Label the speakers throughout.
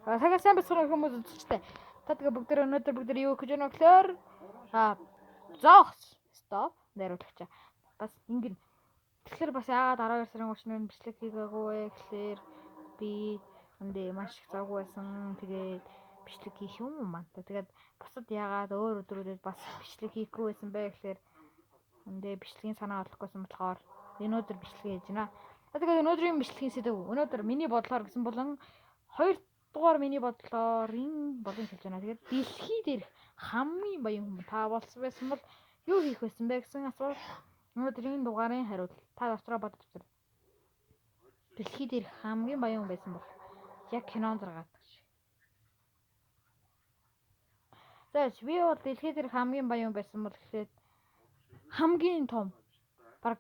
Speaker 1: Цагаа сайн бяцхан хүмүүс үзчихтэй. Та тэгээ өнөөдөр бүгд юу гэж байна вэ гэхээр зоогс стоп найруулагч. Бас ингэн. Тэгэхээр бас яагаад 12 сарын 30-нд бичлэг хийгээгүй вэ гэхээр би үндэ маш их завгүй байсан. Тэгээд бичлэг хийх юм маань. Тэгээд бусад яагаад өөр өдрүүдэд бас бичлэг хийхгүй байсан бэ гэхээр үндэ бичлэгийн санаа одлохгүйсэн болохоор өнөөдөр бичлэг хийж байна. Тэгээд өнөөдрийн бичлэгийн сэдв өнөөдөр миний бодлоор гэсэн болон 2 дугаар миний бодлоор энэ болон хэлж байна. Тэгээд дэлхий дээрх хамгийн баян хүн та болсон байсан бол юу хийх байсан бэ гэсэн асуулт өнөөдрийн дугаарын хариулт. Та дотроо бодож үзээрэй. Дэлхий дээрх хамгийн баян хүн байсан бол яг кинонд гаргадаг шиг. За би бол дэлхий дээрх хамгийн баян хүн байсан бол гэхэд хамгийн том баг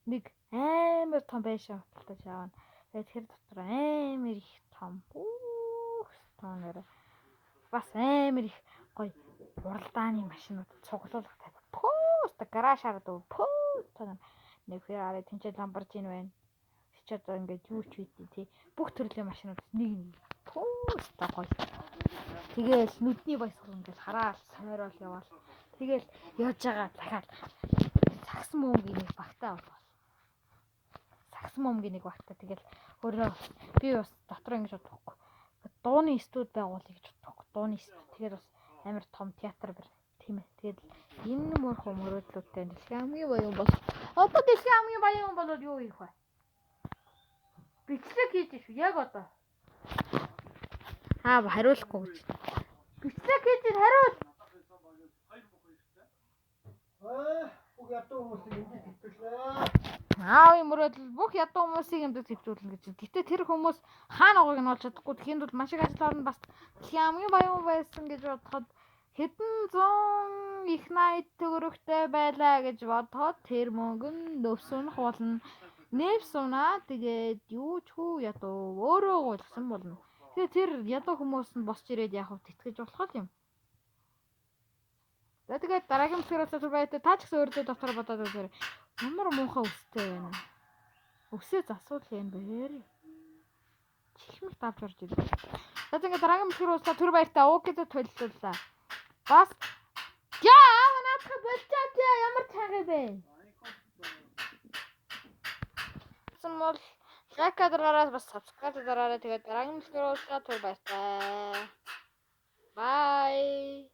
Speaker 1: нэг амар том байшаа хөтөлж авна. Тэгээд тэр дотор амар их том тооноор бас амар их гоё уралдааны машинууд цуглуулга тавих. Пөөст гаражаар дөө пөө нэг хэрэг тэнцээ ламборджини байна. Чи одоо ингээд юу ч үйдээ тий. Бүх төрлийн машинууд нэг пөөст гоё. Тэгээл нүдний баясгал ингээд хараад сойрол явал. Тэгээл явж байгаа дахиад сагс мөнгөний нэг багтаа болов. Сагс мөнгөний нэг багтаа тэгэл өөрөө би бас дотор ингэж бодохгүй. Дууны студ байгуулъя гэж бодохгүй. Дууны студ тэгээд бас амар том театр бэр тийм ээ. Тэгээд энэ мөрхөө мөрөөдлүүдтэй дэлхийн хамгийн баян бол одоо дэлхийн хамгийн баян хүн болоод юу хийх вэ? Бичлэг хийж шүү яг одоо. Хариулахгүй гэж. Бичлэг хийж хариул.
Speaker 2: Бүх ядуу хүмүүсийг энд хэвтүүлээ.
Speaker 1: Аавын мөрөөдөл бүх ядуу хүмүүсийг энд хэвтүүлнэ гэж. Гэтэ тэр хүмүүс хаана угааг нь олж чадахгүй. Тэхийн тулд маш их ажил орно бас дэлхийн хамгийн баян хүн байсан гэж бодоход хэдэн зуун их найт төгрөгтэй байлаа гэж бодоход тэр мөнгө нь нөвсөнөх болно. Нэвсүнаа тэгээд юу ч хүү ядуу өөрөө гуйлгсан болно. Тэгээд тэр ядуу хүмүүс нь босч ирээд яг хөө тэтгэж болох юм. За тэгээд дараагийн бүсгээрээс түр байта та ч гэсэн өөртөө дотор бодоод үзээрэй. Ямар муухай өстэй байна. Өсөө засвал юм бэ? Чихмэл давж орж ирлээ. За тэгээд дараагийн бүсгээрээс түр байта уугдад төлөллөө. Бас яа наадах болчиход ямар чанга бэ? Бол лайк дараарай бас subscribe дараарай. Тэгээд дараагийн бүсгээрээс түр байта. Bye.